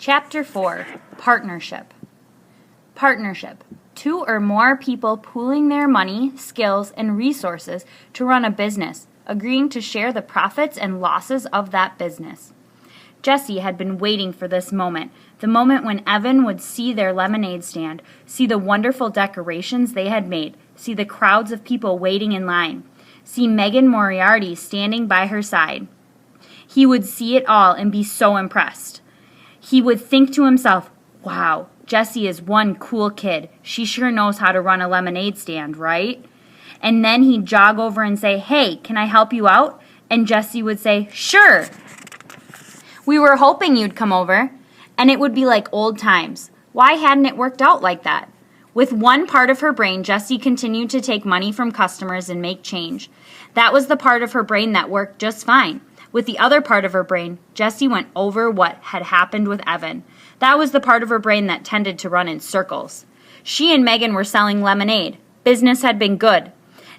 Chapter 4, Partnership. Partnership. 2 or more people pooling their money, skills, and resources to run a business, agreeing to share the profits and losses of that business. Jesse had been waiting for this moment, the moment when Evan would see their lemonade stand, see the wonderful decorations they had made, see the crowds of people waiting in line, see Megan Moriarty standing by her side. He would see it all and be so impressed. He would think to himself, wow, Jessie is one cool kid. She sure knows how to run a lemonade stand, right? And then he'd jog over and say, hey, can I help you out? And Jessie would say, sure. We were hoping you'd come over. And it would be like old times. Why hadn't it worked out like that? With one part of her brain, Jessie continued to take money from customers and make change. That was the part of her brain that worked just fine. With the other part of her brain, Jessie went over what had happened with Evan. That was the part of her brain that tended to run in circles. She and Megan were selling lemonade. Business had been good.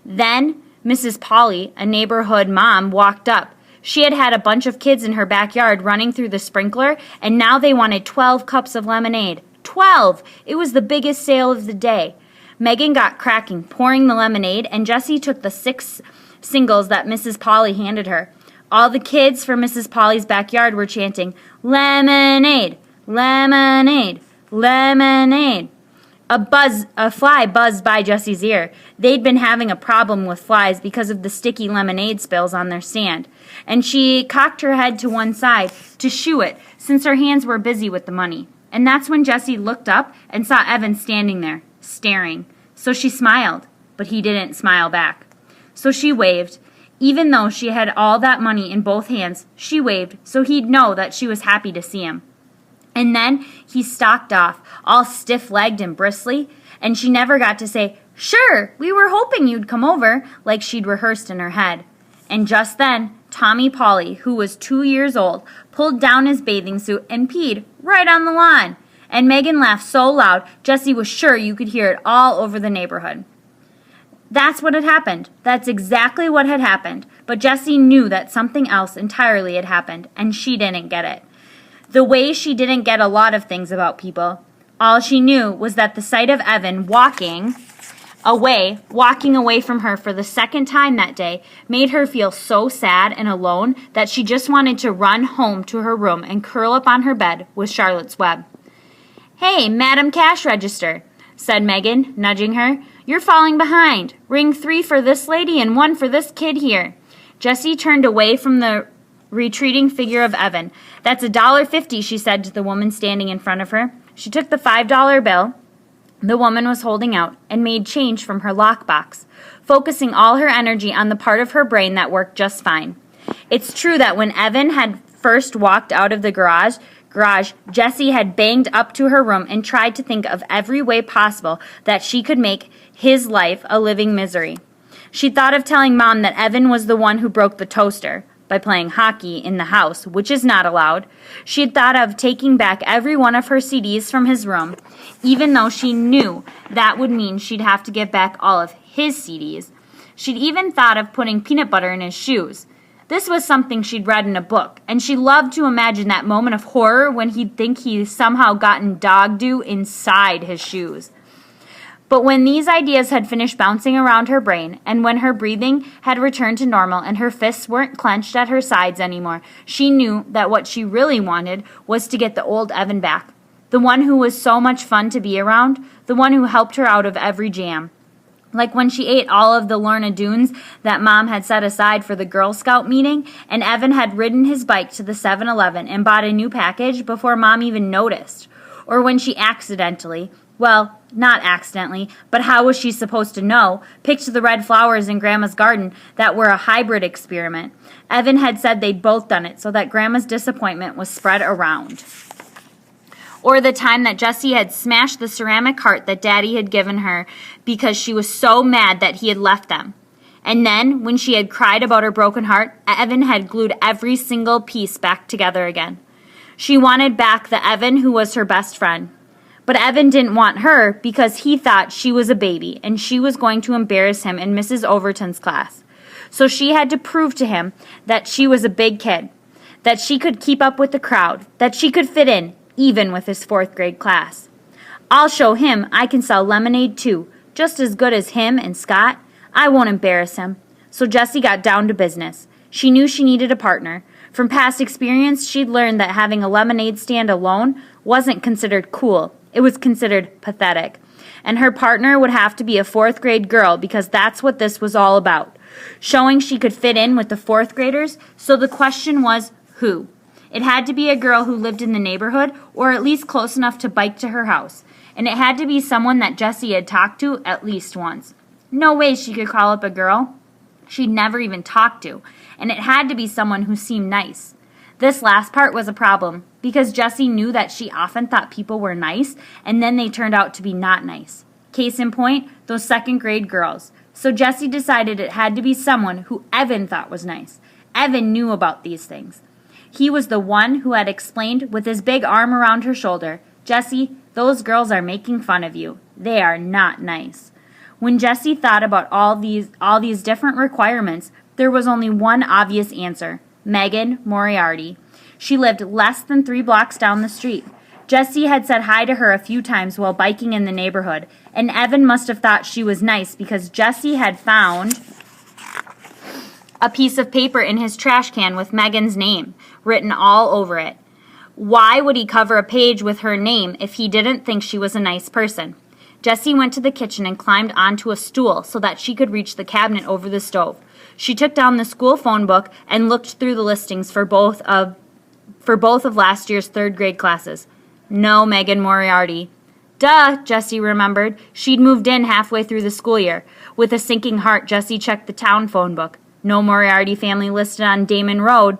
Then Mrs. Polly, a neighborhood mom, walked up. She had had a bunch of kids in her backyard running through the sprinkler, and now they wanted 12 cups of lemonade. 12! It was the biggest sale of the day. Megan got cracking, pouring the lemonade, and Jessie took the 6 singles that Mrs. Polly handed her. All the kids from Mrs. Polly's backyard were chanting, lemonade, lemonade, lemonade. A fly buzzed by Jessie's ear. They'd been having a problem with flies because of the sticky lemonade spills on their stand, and she cocked her head to one side to shoo it since her hands were busy with the money. And that's when Jessie looked up and saw Evan standing there, staring. So she smiled, but he didn't smile back. So she waved. Even though she had all that money in both hands, she waved so he'd know that she was happy to see him. And then he stalked off, all stiff-legged and bristly, and she never got to say, sure, we were hoping you'd come over, like she'd rehearsed in her head. And just then, Tommy Polly, who was 2 years old, pulled down his bathing suit and peed right on the lawn. And Megan laughed so loud, Jessie was sure you could hear it all over the neighborhood. That's what had happened. That's exactly what had happened. But Jessie knew that something else entirely had happened, and she didn't get it. The way she didn't get a lot of things about people. All she knew was that the sight of Evan walking away from her for the second time that day, made her feel so sad and alone that she just wanted to run home to her room and curl up on her bed with Charlotte's Web. Hey, Madam Cash Register, said Megan, nudging her. You're falling behind. Ring 3 for this lady and 1 for this kid here. Jessie turned away from the retreating figure of Evan. That's $1.50, she said to the woman standing in front of her. She took the $5 bill the woman was holding out and made change from her lockbox, focusing all her energy on the part of her brain that worked just fine. It's true that when Evan had first walked out of the garage, Jessie had banged up to her room and tried to think of every way possible that she could make his life a living misery. She thought of telling Mom that Evan was the one who broke the toaster by playing hockey in the house, which is not allowed. She had thought of taking back every one of her CDs from his room, even though she knew that would mean she'd have to give back all of his CDs. She'd even thought of putting peanut butter in his shoes. This was something she'd read in a book, and she loved to imagine that moment of horror when he'd think he'd somehow gotten dog dew inside his shoes. But when these ideas had finished bouncing around her brain, and when her breathing had returned to normal and her fists weren't clenched at her sides anymore, she knew that what she really wanted was to get the old Evan back, the one who was so much fun to be around, the one who helped her out of every jam. Like when she ate all of the Lorna Doones that Mom had set aside for the Girl Scout meeting, and Evan had ridden his bike to the 7-Eleven and bought a new package before Mom even noticed. Or when she accidentally, well, not accidentally, but how was she supposed to know, picked the red flowers in Grandma's garden that were a hybrid experiment. Evan had said they'd both done it so that Grandma's disappointment was spread around. Or the time that Jessie had smashed the ceramic heart that Daddy had given her because she was so mad that he had left them. And then, when she had cried about her broken heart, Evan had glued every single piece back together again. She wanted back the Evan who was her best friend. But Evan didn't want her because he thought she was a baby and she was going to embarrass him in Mrs. Overton's class. So she had to prove to him that she was a big kid, that she could keep up with the crowd, that she could fit in, even with his 4th grade class. I'll show him I can sell lemonade too, just as good as him and Scott. I won't embarrass him. So Jessie got down to business. She knew she needed a partner. From past experience, she'd learned that having a lemonade stand alone wasn't considered cool. It was considered pathetic. And her partner would have to be a 4th grade girl because that's what this was all about. Showing she could fit in with the 4th graders, so the question was who? It had to be a girl who lived in the neighborhood or at least close enough to bike to her house. And it had to be someone that Jessie had talked to at least once. No way she could call up a girl she'd never even talked to. And it had to be someone who seemed nice. This last part was a problem because Jessie knew that she often thought people were nice and then they turned out to be not nice. Case in point, those 2nd grade girls. So Jessie decided it had to be someone who Evan thought was nice. Evan knew about these things. He was the one who had explained with his big arm around her shoulder, "Jessie, those girls are making fun of you. They are not nice." When Jessie thought about all these different requirements, there was only one obvious answer: Megan Moriarty. She lived less than 3 blocks down the street. Jessie had said hi to her a few times while biking in the neighborhood, and Evan must have thought she was nice because Jessie had found a piece of paper in his trash can with Megan's name written all over it. Why would he cover a page with her name if he didn't think she was a nice person? Jessie went to the kitchen and climbed onto a stool so that she could reach the cabinet over the stove. She took down the school phone book and looked through the listings for both of last year's 3rd grade classes. No Megan Moriarty. Duh, Jessie remembered. She'd moved in halfway through the school year. With a sinking heart, Jessie checked the town phone book. No Moriarty family listed on Damon Road.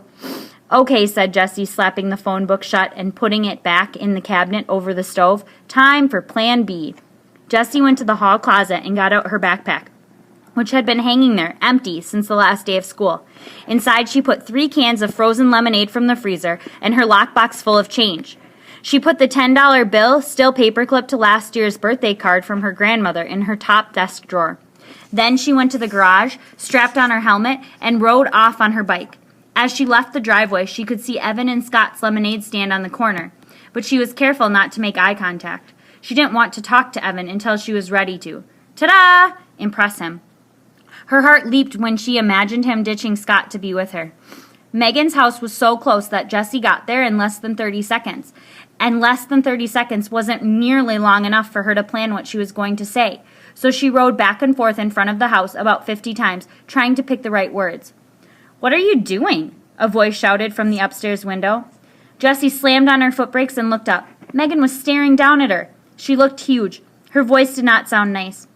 Okay, said Jessie, slapping the phone book shut and putting it back in the cabinet over the stove. Time for Plan B. Jessie went to the hall closet and got out her backpack, which had been hanging there, empty, since the last day of school. Inside, she put 3 cans of frozen lemonade from the freezer and her lockbox full of change. She put the $10 bill, still paperclipped to last year's birthday card from her grandmother, in her top desk drawer. Then she went to the garage, strapped on her helmet, and rode off on her bike. As she left the driveway, she could see Evan and Scott's lemonade stand on the corner, but she was careful not to make eye contact. She didn't want to talk to Evan until she was ready to. Ta-da! Impress him. Her heart leaped when she imagined him ditching Scott to be with her. Megan's house was so close that Jessie got there in less than 30 seconds. And less than 30 seconds wasn't nearly long enough for her to plan what she was going to say. So she rode back and forth in front of the house about 50 times, trying to pick the right words. "What are you doing?" a voice shouted from the upstairs window. Jessie slammed on her foot brakes and looked up. Megan was staring down at her. She looked huge. Her voice did not sound nice.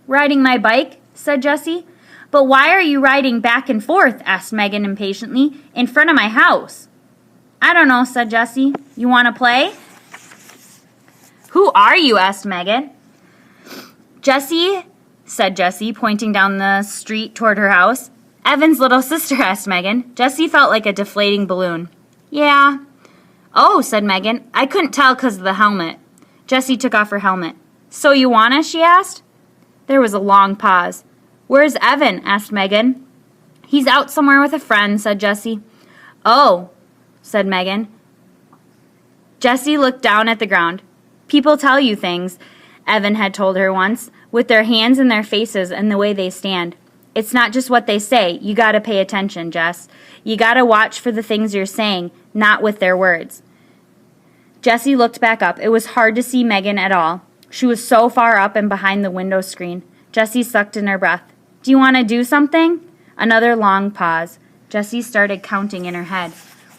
"Riding my bike?" said Jessie. "But why are you riding back and forth?" asked Megan impatiently. "In front of my house." "I don't know," said Jessie. "You want to play?" "Who are you?" asked Megan. "Jessie," said Jessie, pointing down the street toward her house. "Evan's little sister," asked Megan. Jessie felt like a deflating balloon. "Yeah." "Oh," said Megan. "I couldn't tell 'cause of the helmet." Jessie took off her helmet. "So you want us?" she asked. There was a long pause. "Where's Evan?" asked Megan. "He's out somewhere with a friend," said Jessie. "Oh," said Megan. Jessie looked down at the ground. "People tell you things," Evan had told her once, "with their hands in their faces and the way they stand. It's not just what they say. You gotta pay attention, Jess. You gotta watch for the things you're saying, not with their words." Jessie looked back up. It was hard to see Megan at all. She was so far up and behind the window screen. Jessie sucked in her breath. "Do you want to do something?" Another long pause. Jessie started counting in her head.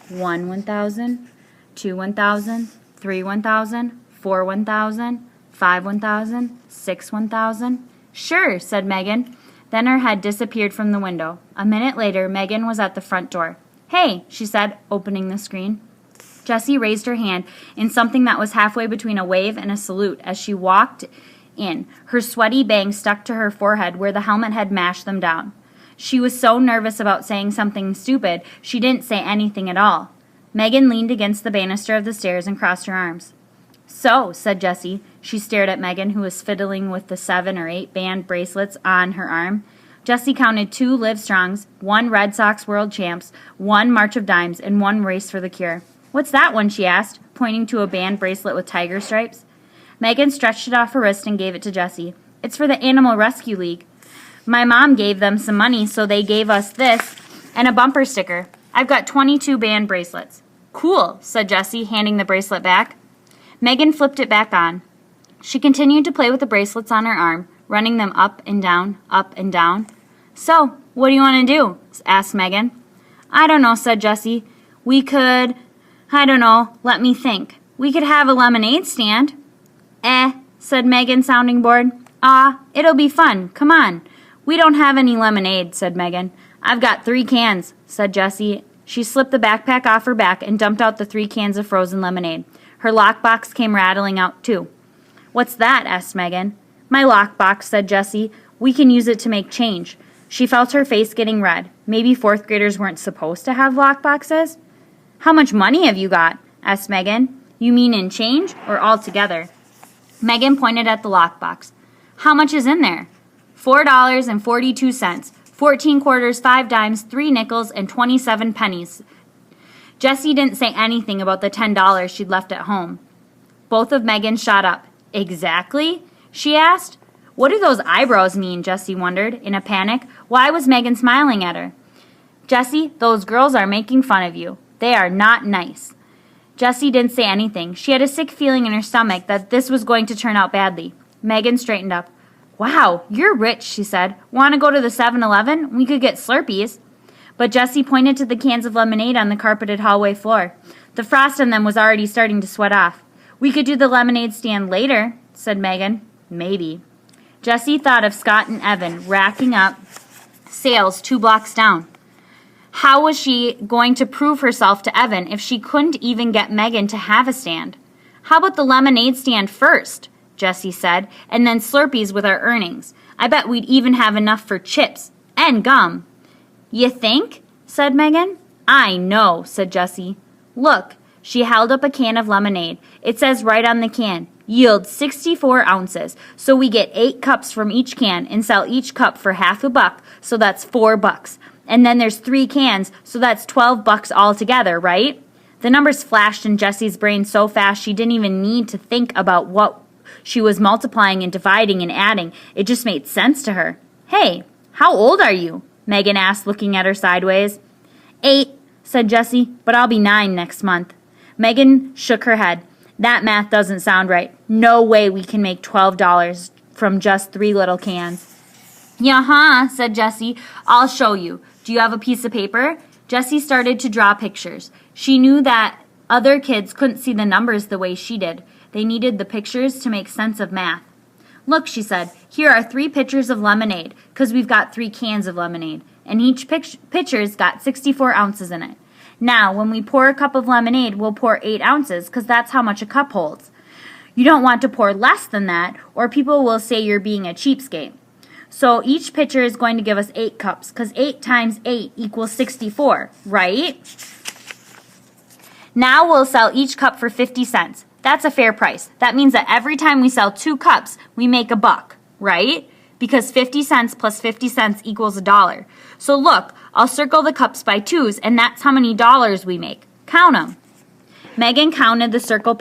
1 1,000, 2 1,000, 3 1,000, 4 1,000, 5 1,000, 6 1,000. "Sure," said Megan. Then her head disappeared from the window. A minute later, Megan was at the front door. "Hey," she said, opening the screen. Jessie raised her hand in something that was halfway between a wave and a salute as she walked in. Her sweaty bangs stuck to her forehead where the helmet had mashed them down. She was so nervous about saying something stupid, she didn't say anything at all. Megan leaned against the banister of the stairs and crossed her arms. "So," said Jessie. She stared at Megan, who was fiddling with the 7 or 8 band bracelets on her arm. Jessie counted 2 Livestrongs, 1 Red Sox World Champs, 1 March of Dimes, and 1 Race for the Cure. "What's that one?" she asked, pointing to a band bracelet with tiger stripes. Megan stretched it off her wrist and gave it to Jessie. It's for the Animal Rescue League. My mom gave them some money, so they gave us this and a bumper sticker. I've got 22 band bracelets. Cool, said Jessie, handing the bracelet back. Megan flipped it back on. She continued to play with the bracelets on her arm, running them up and down, up and down. So, what do you want to do? Asked Megan. I don't know, said Jessie. Let me think. We could have a lemonade stand. Said Megan, sounding bored. It'll be fun. Come on. We don't have any lemonade, said Megan. I've got 3 cans, said Jessie. She slipped the backpack off her back and dumped out the 3 cans of frozen lemonade. Her lockbox came rattling out, too. What's that? Asked Megan. My lockbox, said Jessie. We can use it to make change. She felt her face getting red. Maybe 4th graders weren't supposed to have lockboxes? How much money have you got? Asked Megan. You mean in change or all together? Megan pointed at the lockbox. How much is in there? $4.42, 14 quarters, 5 dimes, 3 nickels, and 27 pennies. Jessie didn't say anything about the $10 she'd left at home. Both of Megan shot up. Exactly? She asked. What do those eyebrows mean? Jessie wondered, in a panic. Why was Megan smiling at her? Jessie, those girls are making fun of you. They are not nice. Jessie didn't say anything. She had a sick feeling in her stomach that this was going to turn out badly. Megan straightened up. Wow, you're rich, she said. Want to go to the 7-Eleven? We could get Slurpees. But Jessie pointed to the cans of lemonade on the carpeted hallway floor. The frost on them was already starting to sweat off. We could do the lemonade stand later, said Megan. Maybe. Jessie thought of Scott and Evan racking up sales 2 blocks down. How was she going to prove herself to Evan if she couldn't even get Megan to have a stand? How about the lemonade stand first? Jessie said, and then Slurpees with our earnings. I bet we'd even have enough for chips and gum. You think? Said Megan. I know, said Jessie. Look, she held up a can of lemonade. It says right on the can, yields 64 ounces, so we get 8 cups from each can and sell each cup for $50, so that's $4. And then there's 3 cans, so that's $12 altogether, right? The numbers flashed in Jessie's brain so fast she didn't even need to think about what she was multiplying and dividing and adding. It just made sense to her. Hey, how old are you? Megan asked, looking at her sideways. 8, said Jessie, but I'll be 9 next month. Megan shook her head. That math doesn't sound right. No way we can make $12 from just 3 little cans. Yeah, said Jessie. I'll show you. Do you have a piece of paper? Jessie started to draw pictures. She knew that other kids couldn't see the numbers the way she did. They needed the pictures to make sense of math. Look, she said, here are 3 pitchers of lemonade, because we've got 3 cans of lemonade, and each pitcher's got 64 ounces in it. Now, when we pour a cup of lemonade, we'll pour 8 ounces, because that's how much a cup holds. You don't want to pour less than that, or people will say you're being a cheapskate. So each pitcher is going to give us 8 cups, because 8 times 8 equals 64, right? Now we'll sell each cup for 50 cents. That's a fair price. That means that every time we sell 2 cups, we make $1, right? Because 50 cents plus 50 cents equals $1. So look, I'll circle the cups by 2s, and that's how many dollars we make. Count them. Megan counted the circled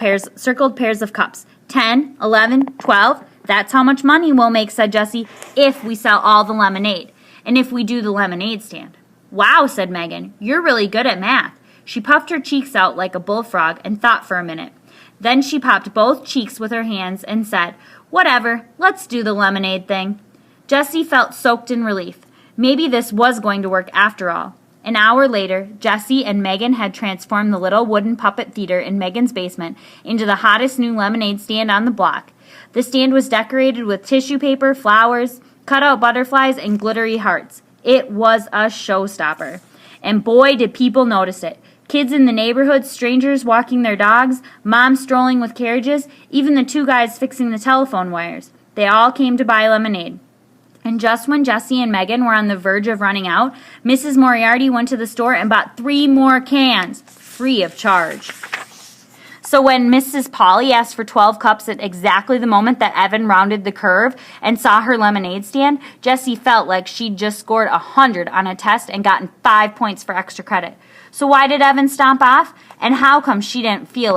pairs of cups. 10, 11, 12. That's how much money we'll make, said Jessie, if we sell all the lemonade, and if we do the lemonade stand. Wow, said Megan, you're really good at math. She puffed her cheeks out like a bullfrog and thought for a minute. Then she popped both cheeks with her hands and said, whatever, let's do the lemonade thing. Jessie felt soaked in relief. Maybe this was going to work after all. An hour later, Jessie and Megan had transformed the little wooden puppet theater in Megan's basement into the hottest new lemonade stand on the block. The stand was decorated with tissue paper, flowers, cut-out butterflies, and glittery hearts. It was a showstopper. And boy, did people notice it. Kids in the neighborhood, strangers walking their dogs, moms strolling with carriages, even the 2 guys fixing the telephone wires. They all came to buy lemonade. And just when Jessie and Megan were on the verge of running out, Mrs. Moriarty went to the store and bought 3 more cans, free of charge. So when Mrs. Polly asked for 12 cups at exactly the moment that Evan rounded the curve and saw her lemonade stand, Jessie felt like she'd just scored 100 on a test and gotten 5 points for extra credit. So why did Evan stomp off? And how come she didn't feel